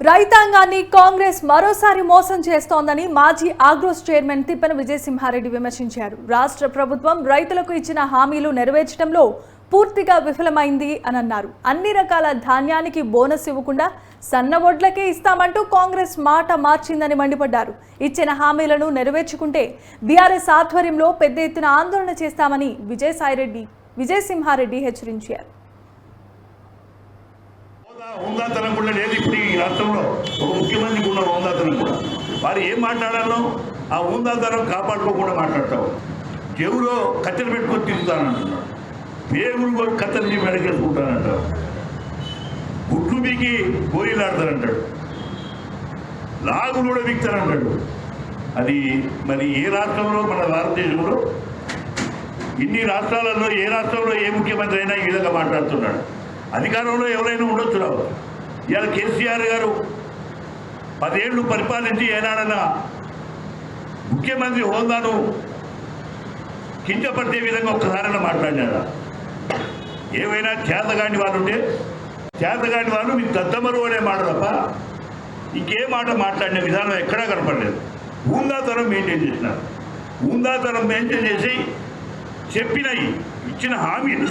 రైతాంగాన్ని కాంగ్రెస్ మరోసారి మోసం చేస్తోందని మాజీ ఆగ్రోస్ చైర్మన్ తిప్పన విజయసింహారెడ్డి విమర్శించారు. రాష్ట్ర ప్రభుత్వం రైతులకు ఇచ్చిన హామీలు నెరవేర్చడంలో పూర్తిగా విఫలమైంది అని అన్నారు. అన్ని రకాల ధాన్యానికి బోనస్ ఇవ్వకుండా సన్న వడ్లకే ఇస్తామంటూ కాంగ్రెస్ మాట మార్చిందని మండిపడ్డారు. ఇచ్చిన హామీలను నెరవేర్చుకుంటే బీఆర్ఎస్ ఆధ్వర్యంలో పెద్ద ఎత్తున ఆందోళన చేస్తామని విజయసింహారెడ్డి హెచ్చరించారు. హోందాతనం కూడా లేదు ఇప్పుడు ఈ రాష్ట్రంలో. ఒక ముఖ్యమంత్రికి ఉన్న హోందాతనం కూడా వారు ఏం మాట్లాడాలో ఆ హోందాతనం కాపాడుకోకుండా మాట్లాడతావు. చెవులో కత్తెలు పెట్టుకొని తిరుగుతానంటున్నాడు, పేగులు కత్తెలు మెడకేసుకుంటానంటాడు, గుట్లు మీకి గోరీలాడతానంటాడు, లాగులు కూడా బిక్తానంటాడు. అది మరి ఏ రాష్ట్రంలో, మన భారతదేశంలో ఇన్ని రాష్ట్రాలలో ఏ రాష్ట్రంలో ఏ ముఖ్యమంత్రి అయినా ఈ విధంగా మాట్లాడుతున్నాడు? అధికారంలో ఎవరైనా ఉండొచ్చు రావు. ఇవాళ కేసీఆర్ గారు 10 ఏళ్ళు పరిపాలించి ఏనాడన్నా ముఖ్యమంత్రి హోదాను కించపరిచే విధంగా ఒక్కసారైనా మాట్లాడినారా? ఏవైనా చేతగాని వాళ్ళు ఉంటే చేతగాని వాళ్ళు మీ దద్దమరు అనే మాట తప్ప ఇంకే మాట మాట్లాడిన విధానం ఎక్కడా కనపడలేదు. హూందాతనం మెయింటైన్ చేసినారు. హూందాతనం మెయింటైన్ చేసి చెప్పినవి ఇచ్చిన హామీలు